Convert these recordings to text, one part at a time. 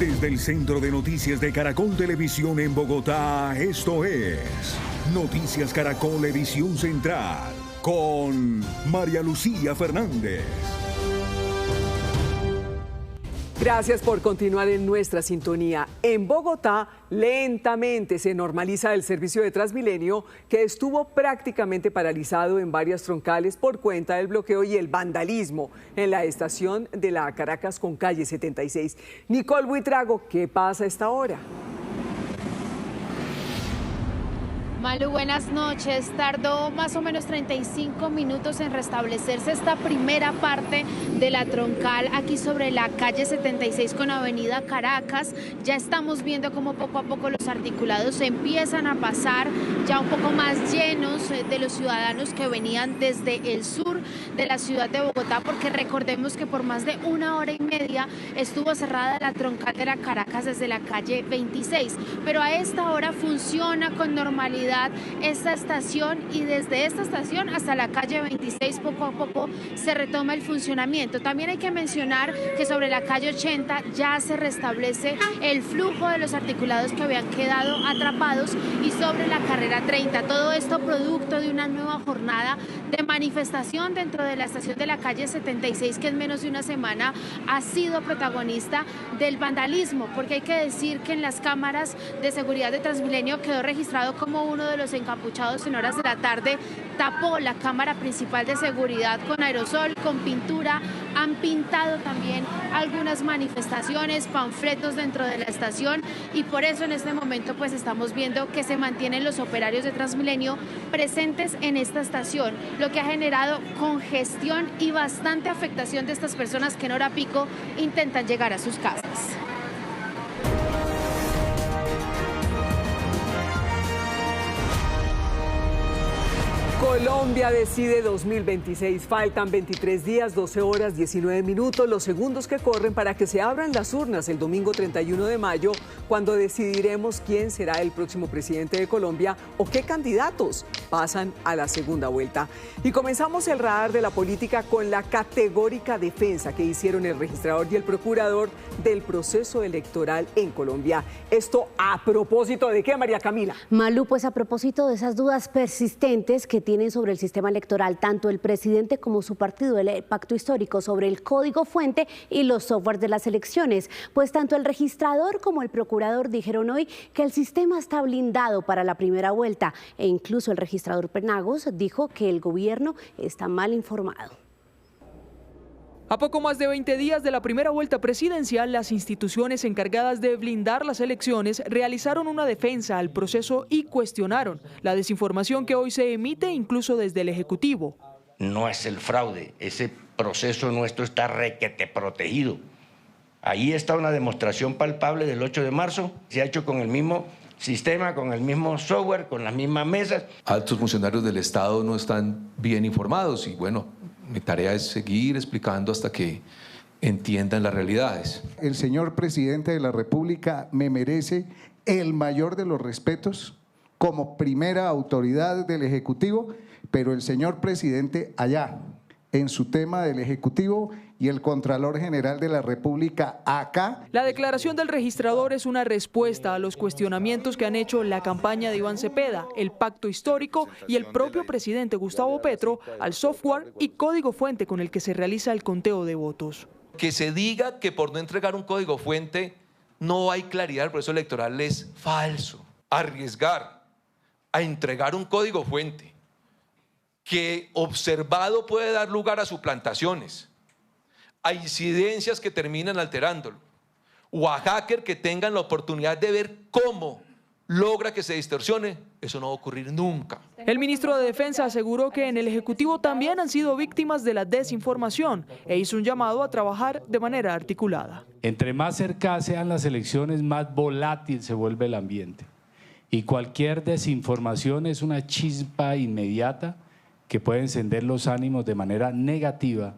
Desde el Centro de Noticias de Caracol Televisión en Bogotá, esto es Noticias Caracol Edición Central, con María Lucía Fernández. Gracias por continuar en nuestra sintonía. En Bogotá, lentamente se normaliza el servicio de Transmilenio, que estuvo prácticamente paralizado en varias troncales por cuenta del bloqueo y el vandalismo en la estación de la Caracas con calle 76. Nicole Buitrago, ¿qué pasa a esta hora? Malu, buenas noches. Tardó más o menos 35 minutos en restablecerse esta primera parte de la troncal aquí sobre la calle 76 con avenida Caracas. Ya estamos viendo cómo poco a poco los articulados empiezan a pasar ya un poco más llenos de los ciudadanos que venían desde el sur de la ciudad de Bogotá, porque recordemos que por más de 1 hora y media estuvo cerrada la troncal de la Caracas desde la calle 26, pero a esta hora funciona con normalidad esta estación, y desde esta estación hasta la calle 26 poco a poco se retoma el funcionamiento. También hay que mencionar que sobre la calle 80 ya se restablece el flujo de los articulados que habían quedado atrapados, y sobre la carrera 30, todo esto producto de una nueva jornada de manifestación dentro de la estación de la calle 76, que en menos de una semana ha sido protagonista del vandalismo, porque hay que decir que en las cámaras de seguridad de Transmilenio quedó registrado como uno de los encapuchados en horas de la tarde tapó la cámara principal de seguridad con aerosol, con pintura. Han pintado también algunas manifestaciones, panfletos dentro de la estación, y por eso en este momento pues estamos viendo que se mantienen los operarios de Transmilenio presentes en esta estación, lo que ha generado congestión y bastante afectación de estas personas que en hora pico intentan llegar a sus casas. Colombia decide 2026. Faltan 23 días, 12 horas, 19 minutos, los segundos que corren para que se abran las urnas el domingo 31 de mayo, cuando decidiremos quién será el próximo presidente de Colombia o qué candidatos pasan a la segunda vuelta. Y comenzamos el radar de la política con la categórica defensa que hicieron el registrador y el procurador del proceso electoral en Colombia. Esto a propósito de ¿qué, María Camila? Malú, pues a propósito de esas dudas persistentes que tienen sobre el sistema electoral tanto el presidente como su partido, el Pacto Histórico, sobre el código fuente y los softwares de las elecciones, pues tanto el registrador como el procurador dijeron hoy que el sistema está blindado para la primera vuelta, e incluso el registrador Penagos dijo que el gobierno está mal informado. A poco más de 20 días de la primera vuelta presidencial, las instituciones encargadas de blindar las elecciones realizaron una defensa al proceso y cuestionaron la desinformación que hoy se emite incluso desde el Ejecutivo. No es el fraude, ese proceso nuestro está requete protegido. Ahí está una demostración palpable del 8 de marzo, se ha hecho con el mismo sistema, con el mismo software, con las mismas mesas. Altos funcionarios del Estado no están bien informados y bueno, mi tarea es seguir explicando hasta que entiendan las realidades. El señor presidente de la República me merece el mayor de los respetos como primera autoridad del Ejecutivo, pero el señor presidente allá, en su tema del Ejecutivo, y el Contralor General de la República acá. La declaración del registrador es una respuesta a los cuestionamientos que han hecho la campaña de Iván Cepeda, el Pacto Histórico y el propio presidente Gustavo Petro al software y código fuente con el que se realiza el conteo de votos. Que se diga que por no entregar un código fuente no hay claridad del proceso electoral es falso. Arriesgar a entregar un código fuente que observado puede dar lugar a suplantaciones, a incidencias que terminan alterándolo, o a hackers que tengan la oportunidad de ver cómo logra que se distorsione, eso no va a ocurrir nunca. El ministro de Defensa aseguró que en el Ejecutivo también han sido víctimas de la desinformación e hizo un llamado a trabajar de manera articulada. Entre más cercanas sean las elecciones, más volátil se vuelve el ambiente. Y cualquier desinformación es una chispa inmediata que puede encender los ánimos de manera negativa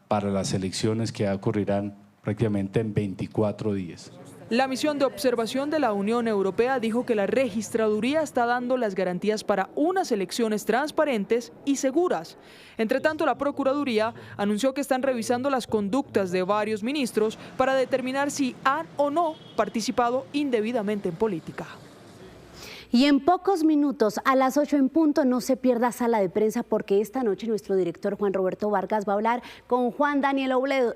para las elecciones que ocurrirán prácticamente en 24 días. La misión de observación de la Unión Europea dijo que la registraduría está dando las garantías para unas elecciones transparentes y seguras. Entre tanto, la Procuraduría anunció que están revisando las conductas de varios ministros para determinar si han o no participado indebidamente en política. Y en pocos minutos, a las 8 en punto, no se pierda Sala de Prensa, porque esta noche nuestro director Juan Roberto Vargas va a hablar con Juan Daniel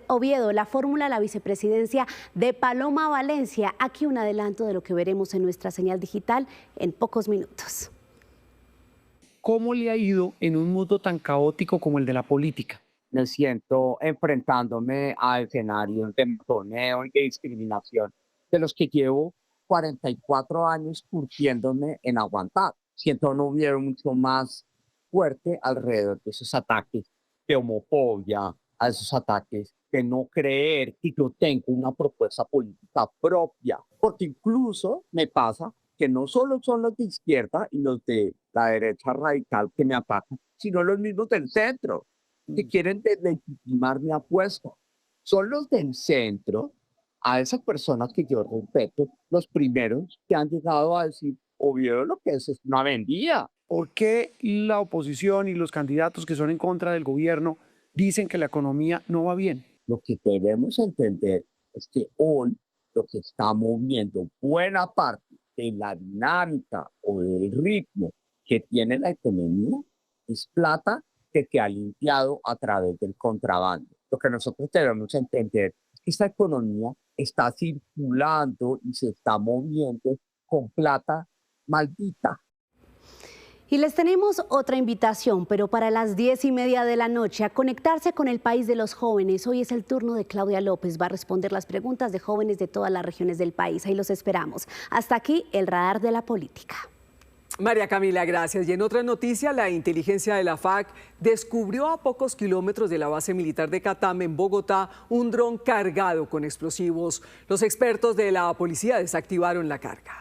Oviedo, la fórmula a la vicepresidencia de Paloma Valencia. Aquí un adelanto de lo que veremos en nuestra señal digital en pocos minutos. ¿Cómo le ha ido en un mundo tan caótico como el de la política? Me siento enfrentándome a escenarios de matoneo y de discriminación de los que llevo 44 años curtiéndome en aguantar. Siento un Oviedo mucho más fuerte alrededor de esos ataques de homofobia, a esos ataques de no creer que yo tengo una propuesta política propia. Porque incluso me pasa que no solo son los de izquierda y los de la derecha radical que me atacan, sino los mismos del centro, que quieren deslegitimar mi apuesta. Son los del centro, a esas personas que yo respeto, los primeros que han llegado a decir, Oviedo lo que es una vendida. ¿Por qué la oposición y los candidatos que son en contra del gobierno dicen que la economía no va bien? Lo que debemos entender es que hoy lo que está moviendo buena parte de la dinámica o del ritmo que tiene la economía es plata que se ha limpiado a través del contrabando. Lo que nosotros debemos entender es que esta economía está circulando y se está moviendo con plata maldita. Y les tenemos otra invitación, pero para las 10:30 de la noche, a conectarse con el país de los jóvenes. Hoy es el turno de Claudia López, va a responder las preguntas de jóvenes de todas las regiones del país. Ahí los esperamos. Hasta aquí el radar de la política. María Camila, gracias. Y en otra noticia, la inteligencia de la FAC descubrió a pocos kilómetros de la base militar de Catam, en Bogotá, un dron cargado con explosivos. Los expertos de la policía desactivaron la carga.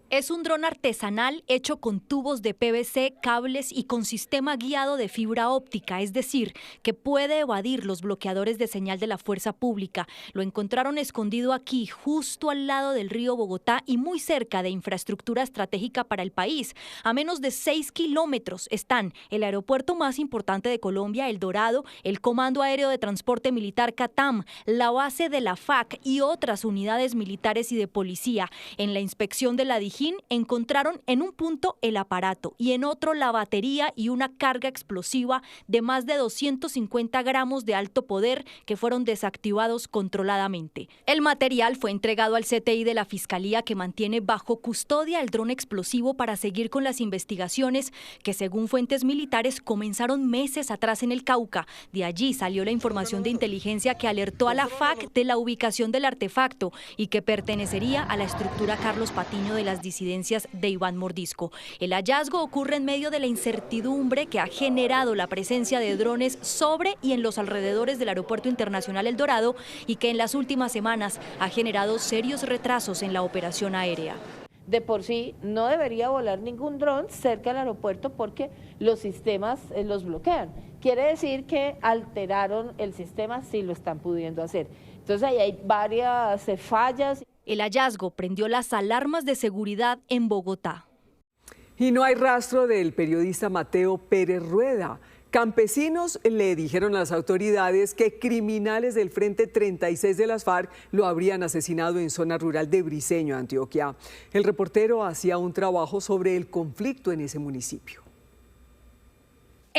Es un dron artesanal hecho con tubos de PVC, cables y con sistema guiado de fibra óptica, es decir, que puede evadir los bloqueadores de señal de la fuerza pública. Lo encontraron escondido aquí, justo al lado del río Bogotá y muy cerca de infraestructura estratégica para el país. A menos de 6 kilómetros están el aeropuerto más importante de Colombia, El Dorado, el Comando Aéreo de Transporte Militar Catam, la base de la FAC y otras unidades militares y de policía. En la inspección de la DIJÍN encontraron en un punto el aparato y en otro la batería y una carga explosiva de más de 250 gramos de alto poder que fueron desactivados controladamente. El material fue entregado al CTI de la Fiscalía, que mantiene bajo custodia el dron explosivo para seguir con las investigaciones que, según fuentes militares, comenzaron meses atrás en el Cauca. De allí salió la información de inteligencia que alertó a la FAC de la ubicación del artefacto y que pertenecería a la estructura Carlos Patiño de las disidencias de Iván Mordisco. El hallazgo ocurre en medio de la incertidumbre que ha generado la presencia de drones sobre y en los alrededores del Aeropuerto Internacional El Dorado y que en las últimas semanas ha generado serios retrasos en la operación aérea. De por sí no debería volar ningún dron cerca del aeropuerto porque los sistemas los bloquean. Quiere decir que alteraron el sistema, si lo están pudiendo hacer. Entonces ahí hay varias fallas. El hallazgo prendió las alarmas de seguridad en Bogotá. Y no hay rastro del periodista Mateo Pérez Rueda. Campesinos le dijeron a las autoridades que criminales del Frente 36 de las FARC lo habrían asesinado en zona rural de Briceño, Antioquia. El reportero hacía un trabajo sobre el conflicto en ese municipio.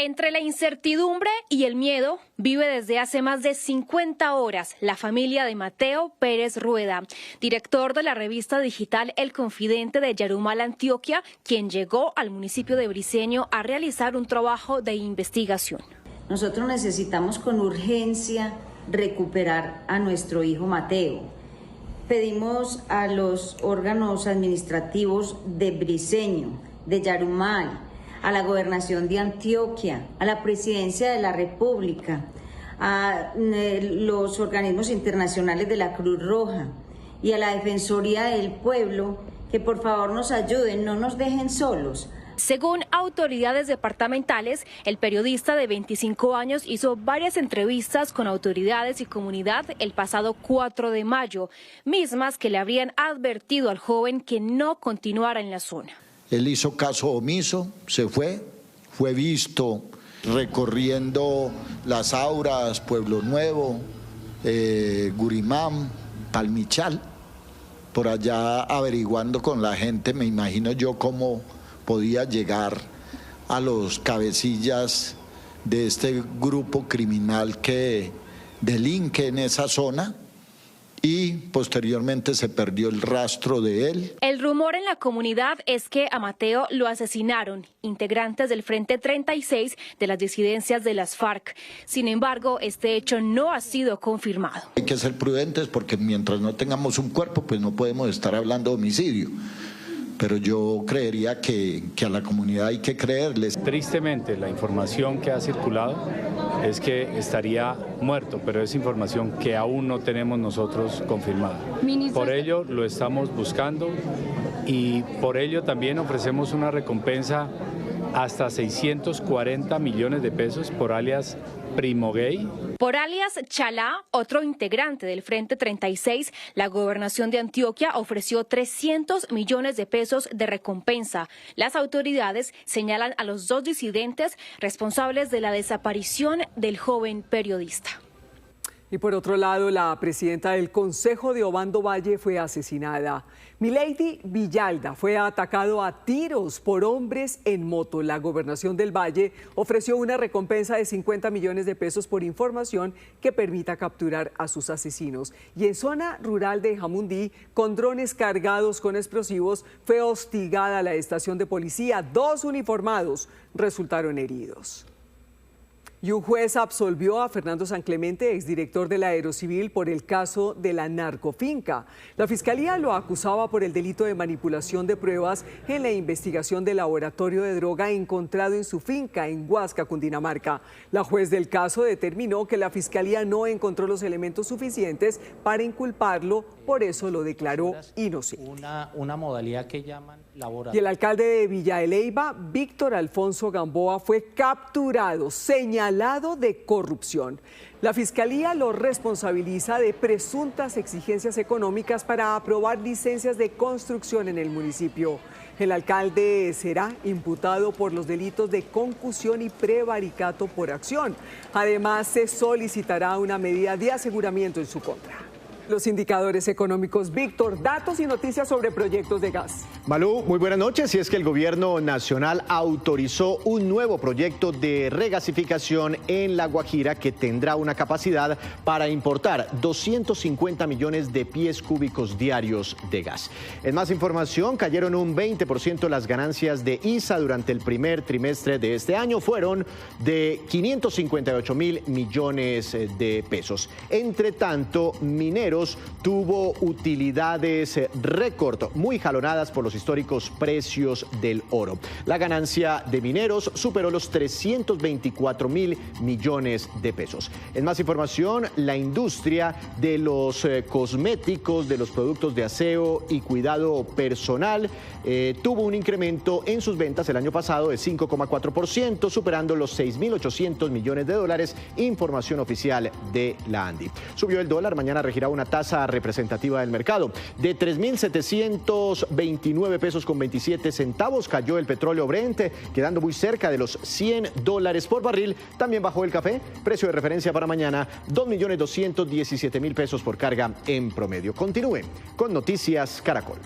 Entre la incertidumbre y el miedo, vive desde hace más de 50 horas la familia de Mateo Pérez Rueda, director de la revista digital El Confidente de Yarumal, Antioquia, quien llegó al municipio de Briceño a realizar un trabajo de investigación. Nosotros necesitamos con urgencia recuperar a nuestro hijo Mateo. Pedimos a los órganos administrativos de Briceño, de Yarumal, a la Gobernación de Antioquia, a la Presidencia de la República, a los organismos internacionales de la Cruz Roja y a la Defensoría del Pueblo, que por favor nos ayuden, no nos dejen solos. Según autoridades departamentales, el periodista de 25 años hizo varias entrevistas con autoridades y comunidad el pasado 4 de mayo, mismas que le habrían advertido al joven que no continuara en la zona. Él hizo caso omiso, se fue visto recorriendo Las Auras, Pueblo Nuevo, Gurimán, Palmichal, por allá averiguando con la gente, me imagino yo cómo podía llegar a los cabecillas de este grupo criminal que delinque en esa zona, y posteriormente se perdió el rastro de él. El rumor en la comunidad es que a Mateo lo asesinaron integrantes del Frente 36 de las disidencias de las FARC. Sin embargo, este hecho no ha sido confirmado. Hay que ser prudentes porque mientras no tengamos un cuerpo, pues no podemos estar hablando de homicidio. Pero yo creería que a la comunidad hay que creerles. Tristemente, la información que ha circulado es que estaría muerto, pero es información que aún no tenemos nosotros confirmada. Por ello lo estamos buscando y por ello también ofrecemos una recompensa hasta 640 millones de pesos por alias Primo Gay. Por alias Chalá, otro integrante del Frente 36, la Gobernación de Antioquia ofreció 300 millones de pesos de recompensa. Las autoridades señalan a los 2 disidentes responsables de la desaparición del joven periodista. Y por otro lado, la presidenta del Consejo de Obando Valle fue asesinada. Milady Villalda fue atacado a tiros por hombres en moto. La Gobernación del Valle ofreció una recompensa de 50 millones de pesos por información que permita capturar a sus asesinos. Y en zona rural de Jamundí, con drones cargados con explosivos, fue hostigada la estación de policía. 2 uniformados resultaron heridos. Y un juez absolvió a Fernando San Clemente, exdirector de la Aerocivil, por el caso de la narcofinca. La Fiscalía lo acusaba por el delito de manipulación de pruebas en la investigación del laboratorio de droga encontrado en su finca en Huasca, Cundinamarca. La juez del caso determinó que la Fiscalía no encontró los elementos suficientes para inculparlo, por eso lo declaró inocente. Una modalidad que llaman laboratorio. Y el alcalde de Villa de Leyva, Víctor Alfonso Gamboa, fue capturado, señalado de corrupción. La Fiscalía lo responsabiliza de presuntas exigencias económicas para aprobar licencias de construcción en el municipio. El alcalde será imputado por los delitos de concusión y prevaricato por acción. Además, se solicitará una medida de aseguramiento en su contra. Los indicadores económicos. Víctor, datos y noticias sobre proyectos de gas. Malú, muy buenas noches. Y es que el gobierno nacional autorizó un nuevo proyecto de regasificación en La Guajira que tendrá una capacidad para importar 250 millones de pies cúbicos diarios de gas. En más información, cayeron un 20% las ganancias de ISA durante el primer trimestre de este año. Fueron de 558 mil millones de pesos. Entre tanto, Mineros tuvo utilidades récord, muy jalonadas por los históricos precios del oro. La ganancia de Mineros superó los 324 mil millones de pesos. En más información, la industria de los cosméticos, de los productos de aseo y cuidado personal tuvo un incremento en sus ventas el año pasado de 5,4%, superando los 6.800 millones de dólares, información oficial de la ANDI. Subió el dólar, mañana regirá una tasa representativa del mercado de 3.729 pesos con 27 centavos. Cayó el petróleo Brent, quedando muy cerca de los $100 por barril. También bajó el café, precio de referencia para mañana 2.217.000 pesos por carga en promedio. Continúen con Noticias Caracol.